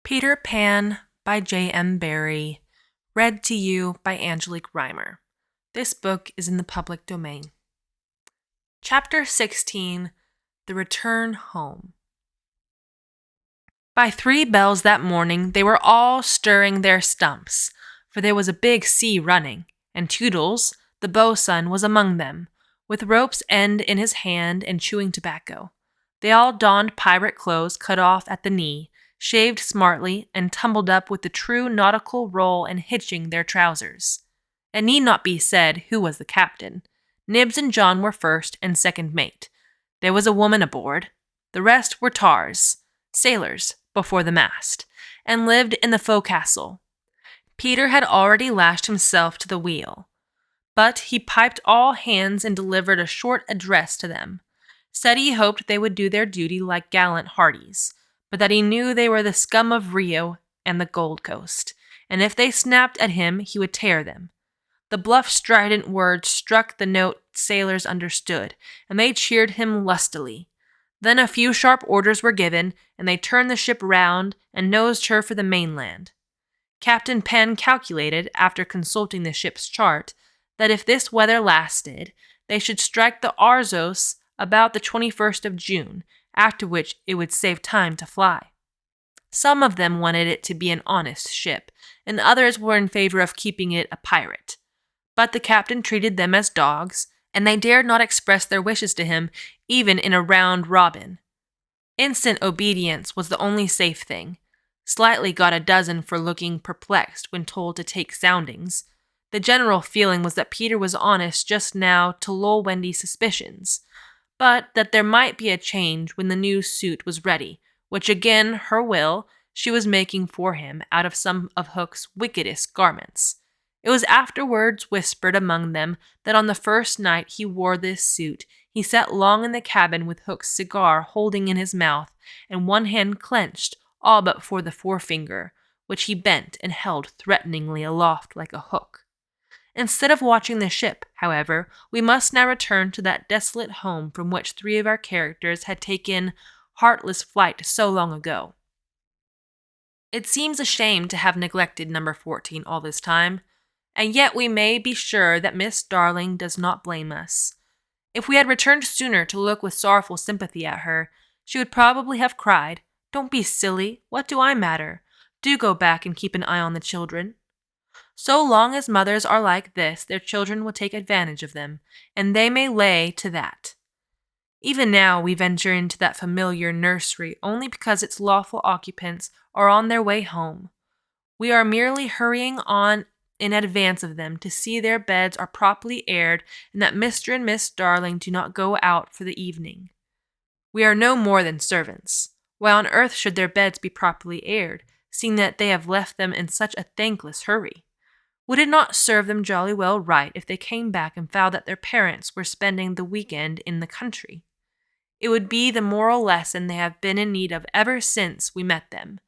Peter Pan by J.M.Berry, read to you by Angelique Reimer. This book is in the public domain. Chapter 16, The Return Home. By 3 bells that morning, they were all stirring their stumps, for there was a big sea running, and Toodles, the boatswain, was among them, with rope's end in his hand and chewing tobacco. They all donned pirate clothes cut off at the knee, shaved smartly, and tumbled up with the true nautical roll and hitching their trousers. It need not be said who was the captain. Nibs and John were first and second mate. There was a woman aboard. The rest were tars, sailors, before the mast, and lived in the forecastle. Peter had already lashed himself to the wheel, but he piped all hands and delivered a short address to them. Said he hoped they would do their duty like gallant hearties, but that he knew they were the scum of Rio and the Gold Coast, and if they snapped at him, he would tear them. The bluff, strident words struck the note sailors understood, and they cheered him lustily. Then a few sharp orders were given, and they turned the ship round and nosed her for the mainland. Captain Penn calculated, after consulting the ship's chart, that if this weather lasted, they should strike the Arzos about the 21st of June, after which it would save time to fly. Some of them wanted it to be an honest ship, and others were in favor of keeping it a pirate. But the captain treated them as dogs, and they dared not express their wishes to him, even in a round robin. Instant obedience was the only safe thing. Slightly got a dozen for looking perplexed when told to take soundings. The general feeling was that Peter was honest just now to lull Wendy's suspicions, but that there might be a change when the new suit was ready, which again, her will, she was making for him out of some of Hook's wickedest garments. It was afterwards whispered among them that on the first night he wore this suit, he sat long in the cabin with Hook's cigar holding in his mouth, and one hand clenched, all but for the forefinger, which he bent and held threateningly aloft like a hook. Instead of watching the ship, however, we must now return to that desolate home from which 3 of our characters had taken heartless flight so long ago. It seems a shame to have neglected number 14 all this time, and yet we may be sure that Miss Darling does not blame us. If we had returned sooner to look with sorrowful sympathy at her, she would probably have cried, "Don't be silly, what do I matter? Do go back and keep an eye on the children." So long as mothers are like this, their children will take advantage of them, and they may lay to that. Even now we venture into that familiar nursery only because its lawful occupants are on their way home. We are merely hurrying on in advance of them to see their beds are properly aired and that Mr. and Miss Darling do not go out for the evening. We are no more than servants. Why on earth should their beds be properly aired, seeing that they have left them in such a thankless hurry? Would it not serve them jolly well right if they came back and found that their parents were spending the week-end in the country? It would be the moral lesson they have been in need of ever since we met them.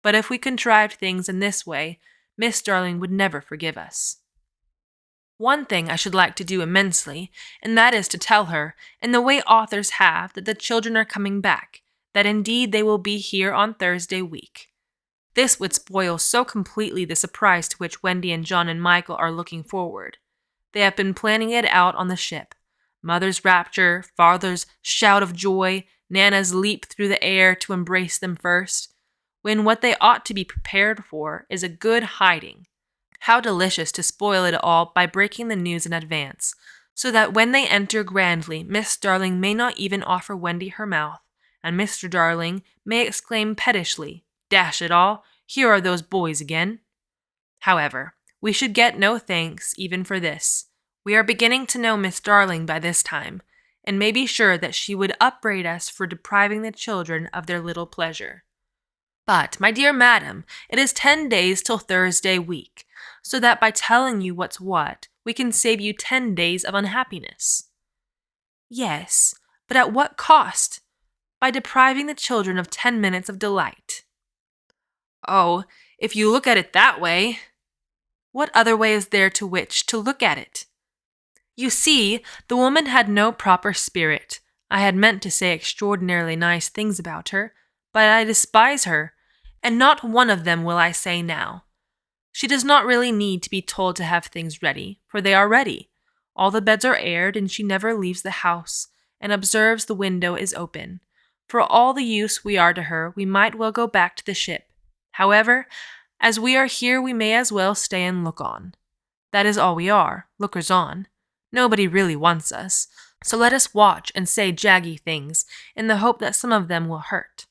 But if we contrived things in this way, Miss Darling would never forgive us. One thing I should like to do immensely, and that is to tell her, in the way authors have, that the children are coming back, that indeed they will be here on Thursday week. This would spoil so completely the surprise to which Wendy and John and Michael are looking forward. They have been planning it out on the ship. Mother's rapture, father's shout of joy, Nana's leap through the air to embrace them first, when what they ought to be prepared for is a good hiding. How delicious to spoil it all by breaking the news in advance, so that when they enter grandly, Miss Darling may not even offer Wendy her mouth, and Mr. Darling may exclaim pettishly, "Dash it all, here are those boys again." However, we should get no thanks even for this. We are beginning to know Miss Darling by this time, and may be sure that she would upbraid us for depriving the children of their little pleasure. But, my dear madam, it is 10 days till Thursday week, so that by telling you what's what, we can save you 10 days of unhappiness. Yes, but at what cost? By depriving the children of 10 minutes of delight. Oh, if you look at it that way. What other way is there to which to look at it? You see, the woman had no proper spirit. I had meant to say extraordinarily nice things about her, but I despise her, and not one of them will I say now. She does not really need to be told to have things ready, for they are ready. All the beds are aired, and she never leaves the house, and observes the window is open. For all the use we are to her, we might well go back to the ship. However, as we are here, we may as well stay and look on. That is all we are, lookers on. Nobody really wants us, so let us watch and say jaggy things, in the hope that some of them will hurt.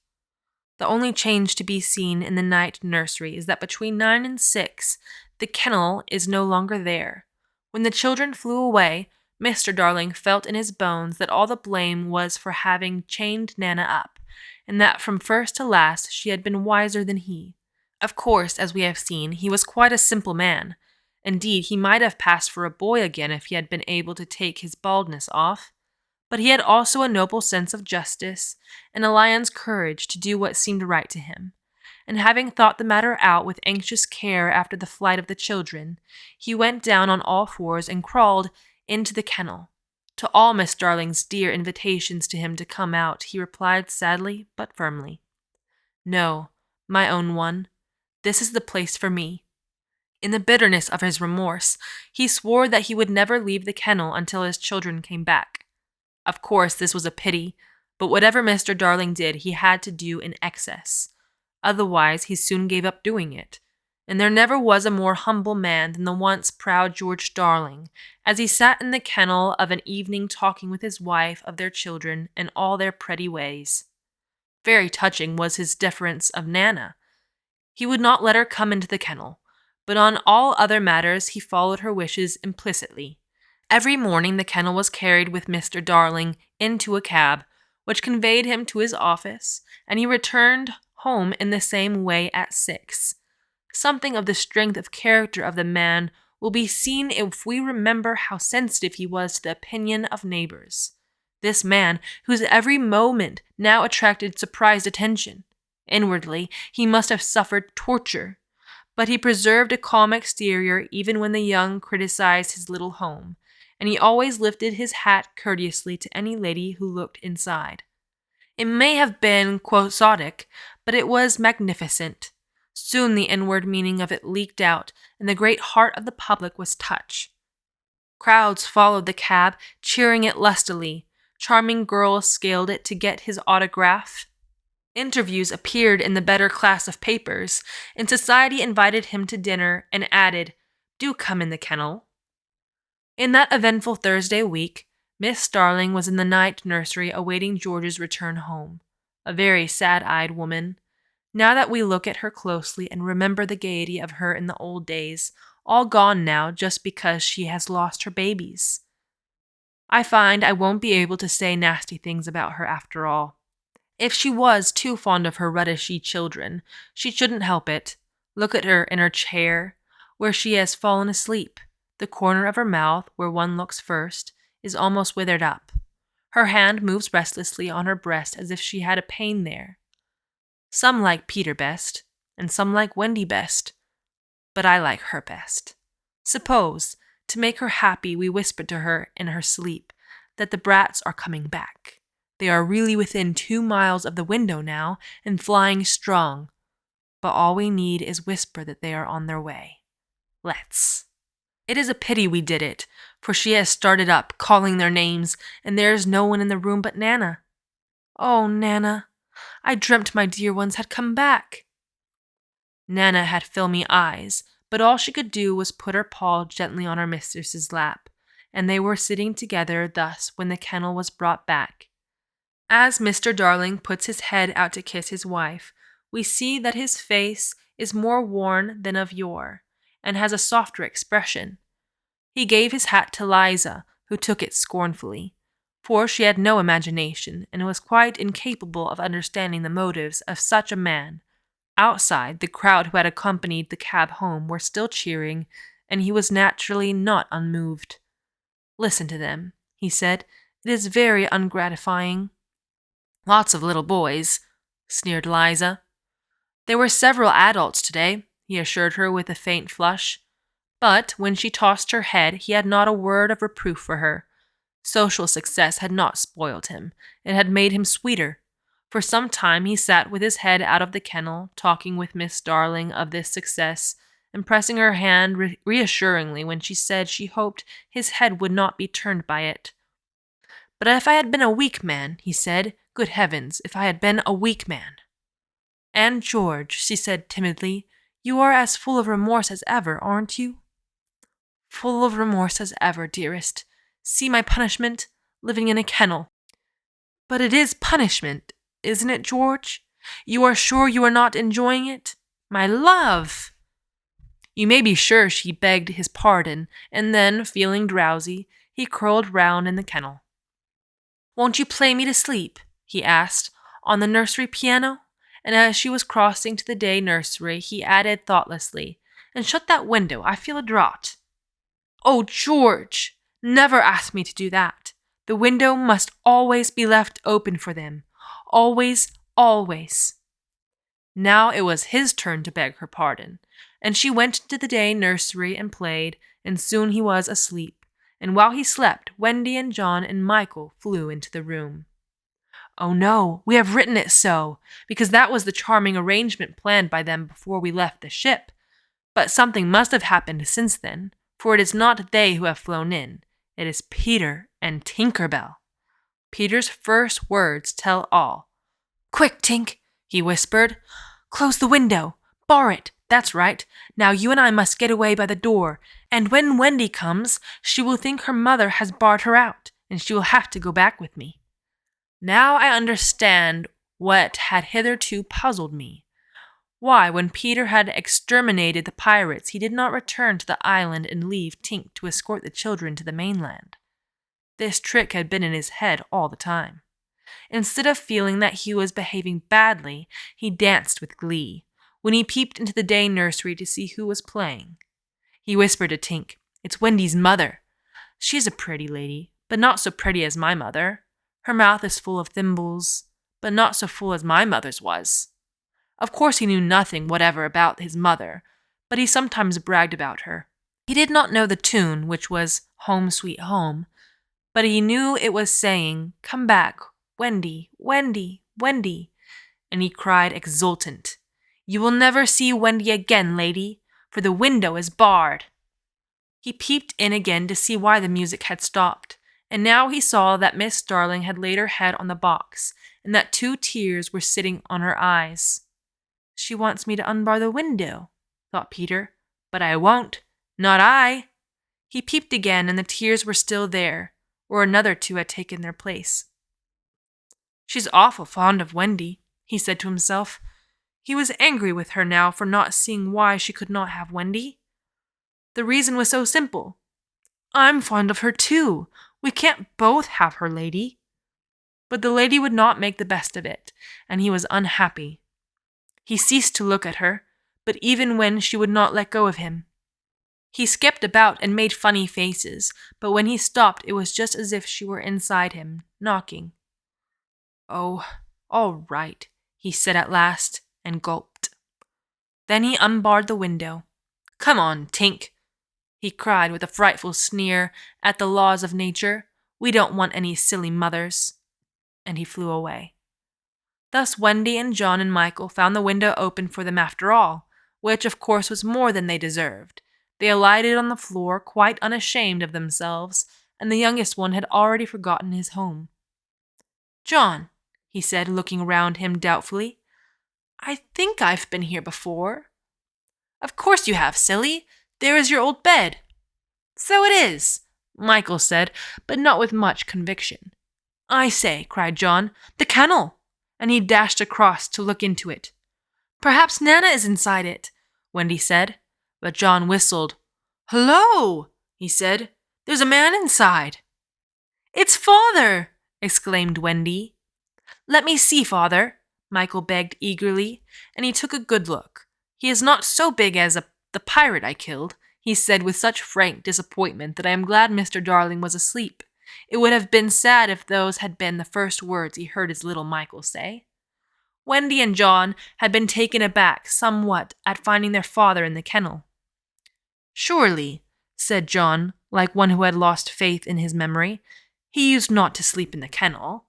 The only change to be seen in the night nursery is that between 9 and 6, the kennel is no longer there. When the children flew away, Mr. Darling felt in his bones that all the blame was for having chained Nana up, and that from first to last she had been wiser than he. Of course, as we have seen, he was quite a simple man. Indeed, he might have passed for a boy again if he had been able to take his baldness off. But he had also a noble sense of justice and a lion's courage to do what seemed right to him. And having thought the matter out with anxious care after the flight of the children, he went down on all fours and crawled into the kennel. To all Miss Darling's dear invitations to him to come out, he replied sadly but firmly, "No, my own one, this is the place for me." In the bitterness of his remorse, he swore that he would never leave the kennel until his children came back. Of course, this was a pity, but whatever Mr. Darling did, he had to do in excess. Otherwise, he soon gave up doing it. And there never was a more humble man than the once proud George Darling, as he sat in the kennel of an evening talking with his wife of their children and all their pretty ways. Very touching was his deference of Nana. He would not let her come into the kennel, but on all other matters he followed her wishes implicitly. Every morning the kennel was carried with Mr. Darling into a cab, which conveyed him to his office, and he returned home in the same way at 6. Something of the strength of character of the man will be seen if we remember how sensitive he was to the opinion of neighbors. This man, whose every moment now attracted surprised attention. Inwardly, he must have suffered torture, but he preserved a calm exterior even when the young criticized his little home, and he always lifted his hat courteously to any lady who looked inside. It may have been quixotic, but it was magnificent. Soon the inward meaning of it leaked out, and the great heart of the public was touched. Crowds followed the cab, cheering it lustily. Charming girls scaled it to get his autograph. Interviews appeared in the better class of papers, and society invited him to dinner and added, "Do come in the kennel." In that eventful Thursday week, Miss Darling was in the night nursery awaiting George's return home, a very sad-eyed woman. Now that we look at her closely and remember the gaiety of her in the old days, all gone now just because she has lost her babies. I find I won't be able to say nasty things about her after all. If she was too fond of her ruddishy children, she shouldn't help it. Look at her in her chair, where she has fallen asleep. The corner of her mouth, where one looks first, is almost withered up. Her hand moves restlessly on her breast as if she had a pain there. Some like Peter best, and some like Wendy best, but I like her best. Suppose, to make her happy, we whisper to her in her sleep that the brats are coming back. They are really within 2 miles of the window now, and flying strong. But all we need is whisper that they are on their way. Let's. It is a pity we did it, for she has started up, calling their names, and there is no one in the room but Nana. Oh, Nana, I dreamt my dear ones had come back. Nana had filmy eyes, but all she could do was put her paw gently on her mistress's lap, and they were sitting together thus when the kennel was brought back. As Mr. Darling puts his head out to kiss his wife, we see that his face is more worn than of yore, and has a softer expression. He gave his hat to Liza, who took it scornfully, for she had no imagination and was quite incapable of understanding the motives of such a man. Outside, the crowd who had accompanied the cab home were still cheering, and he was naturally not unmoved. "Listen to them," he said. "It is very ungratifying." "Lots of little boys," sneered Liza. "There were several adults today," he assured her with a faint flush. But when she tossed her head, he had not a word of reproof for her. Social success had not spoiled him. It had made him sweeter. For some time he sat with his head out of the kennel, talking with Miss Darling of this success, and pressing her hand reassuringly when she said she hoped his head would not be turned by it. "But if I had been a weak man," he said, "good heavens, if I had been a weak man." "And George," she said timidly, "you are as full of remorse as ever, aren't you?" "Full of remorse as ever, dearest. See my punishment, living in a kennel." "But it is punishment, isn't it, George? You are sure you are not enjoying it? My love!" You may be sure she begged his pardon, and then, feeling drowsy, he curled round in the kennel. "Won't you play me to sleep?" he asked, "on the nursery piano?" And as she was crossing to the day nursery, he added thoughtlessly, "And shut that window, I feel a draught." "Oh, George! Never ask me to do that. The window must always be left open for them. Always, always." Now it was his turn to beg her pardon, and she went to the day nursery and played, and soon he was asleep, and while he slept, Wendy and John and Michael flew into the room. "Oh no, we have written it so, because that was the charming arrangement planned by them before we left the ship. But something must have happened since then, for it is not they who have flown in. It is Peter and Tinker Bell." Peter's first words tell all. "Quick, Tink," he whispered. "Close the window. Bar it. That's right. Now you and I must get away by the door, and when Wendy comes, she will think her mother has barred her out, and she will have to go back with me." Now I understand what had hitherto puzzled me. Why, when Peter had exterminated the pirates, he did not return to the island and leave Tink to escort the children to the mainland. This trick had been in his head all the time. Instead of feeling that he was behaving badly, he danced with glee. When he peeped into the day nursery to see who was playing, he whispered to Tink, "It's Wendy's mother. She's a pretty lady, but not so pretty as my mother. Her mouth is full of thimbles, but not so full as my mother's was." Of course he knew nothing whatever about his mother, but he sometimes bragged about her. He did not know the tune, which was "Home, Sweet Home," but he knew it was saying, "Come back, Wendy, Wendy, Wendy," and he cried exultant, "You will never see Wendy again, lady, for the window is barred." He peeped in again to see why the music had stopped, and now he saw that Miss Darling had laid her head on the box, and that 2 tears were sitting on her eyes. "She wants me to unbar the window," thought Peter, "but I won't. Not I." He peeped again, and the tears were still there, or another 2 had taken their place. "She's awful fond of Wendy," he said to himself. He was angry with her now for not seeing why she could not have Wendy. The reason was so simple. "I'm fond of her too. We can't both have her, lady." But the lady would not make the best of it, and he was unhappy. He ceased to look at her, but even when she would not let go of him. He skipped about and made funny faces, but when he stopped it was just as if she were inside him, knocking. "Oh, all right," he said at last, and gulped. Then he unbarred the window. "Come on, Tink," he cried with a frightful sneer at the laws of nature. "We don't want any silly mothers." And he flew away. Thus Wendy and John and Michael found the window open for them after all, which of course was more than they deserved. They alighted on the floor, quite unashamed of themselves, and the youngest one had already forgotten his home. "John," he said, looking around him doubtfully, "I think I've been here before." "Of course you have, silly. There is your old bed." "So it is," Michael said, but not with much conviction. "I say," cried John, "the kennel!" And he dashed across to look into it. "Perhaps Nana is inside it," Wendy said, but John whistled. "Hello!" he said. "There's a man inside." "It's Father!" exclaimed Wendy. "Let me see, Father," Michael begged eagerly, and he took a good look. "He is not so big as the pirate I killed," he said with such frank disappointment that I am glad Mr. Darling was asleep. It would have been sad if those had been the first words he heard his little Michael say. Wendy and John had been taken aback somewhat at finding their father in the kennel. "Surely," said John, like one who had lost faith in his memory, "he used not to sleep in the kennel."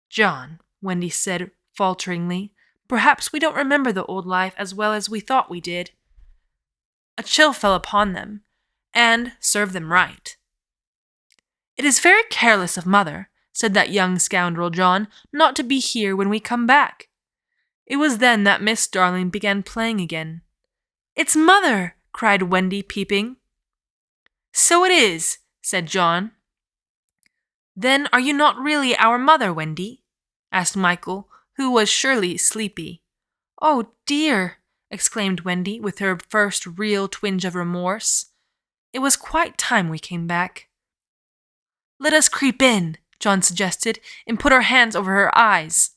"John," Wendy said falteringly. "Perhaps we don't remember the old life as well as we thought we did." A chill fell upon them, and served them right. "It is very careless of Mother," said that young scoundrel John, "not to be here when we come back." It was then that Miss Darling began playing again. "It's Mother!" cried Wendy, peeping. "So it is," said John. "Then are you not really our mother, Wendy?" asked Michael, who was surely sleepy. "Oh, dear!" exclaimed Wendy, with her first real twinge of remorse. "It was quite time we came back." "Let us creep in," John suggested, "and put our hands over her eyes."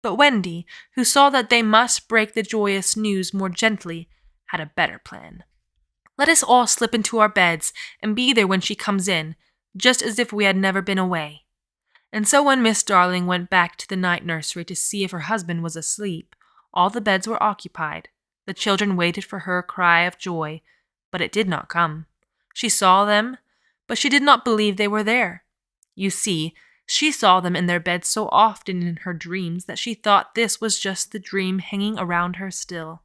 But Wendy, who saw that they must break the joyous news more gently, had a better plan. "Let us all slip into our beds and be there when she comes in, just as if we had never been away." And so when Miss Darling went back to the night nursery to see if her husband was asleep, all the beds were occupied. The children waited for her cry of joy, but it did not come. She saw them, but she did not believe they were there. You see, she saw them in their beds so often in her dreams that she thought this was just the dream hanging around her still.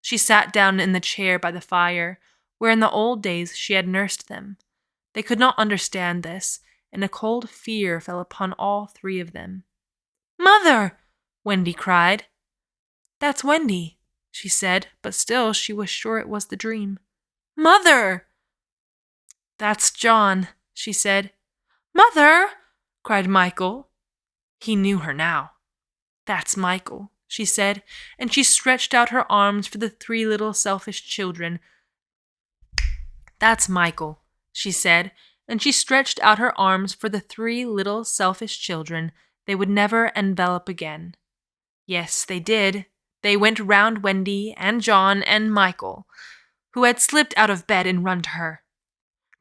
She sat down in the chair by the fire, where in the old days she had nursed them. They could not understand this, and a cold fear fell upon all three of them. "Mother!" Wendy cried. "That's Wendy," she said, but still she was sure it was the dream. "Mother!" "That's John," she said. "Mother!" cried Michael. He knew her now. "That's Michael," she said, and she stretched out her arms for the three little selfish children. "That's Michael," she said, and she stretched out her arms for the three little selfish children they would never envelop again. Yes, they did. They went round Wendy and John and Michael, who had slipped out of bed and run to her.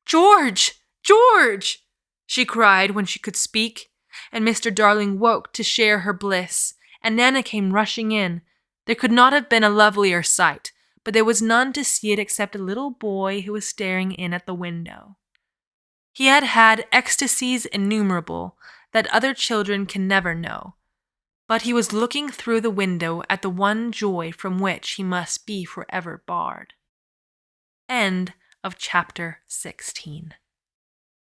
"George! George!" she cried when she could speak, and Mr. Darling woke to share her bliss, and Nana came rushing in. There could not have been a lovelier sight, but there was none to see it except a little boy who was staring in at the window. He had had ecstasies innumerable that other children can never know, but he was looking through the window at the one joy from which he must be forever barred. End of chapter 16.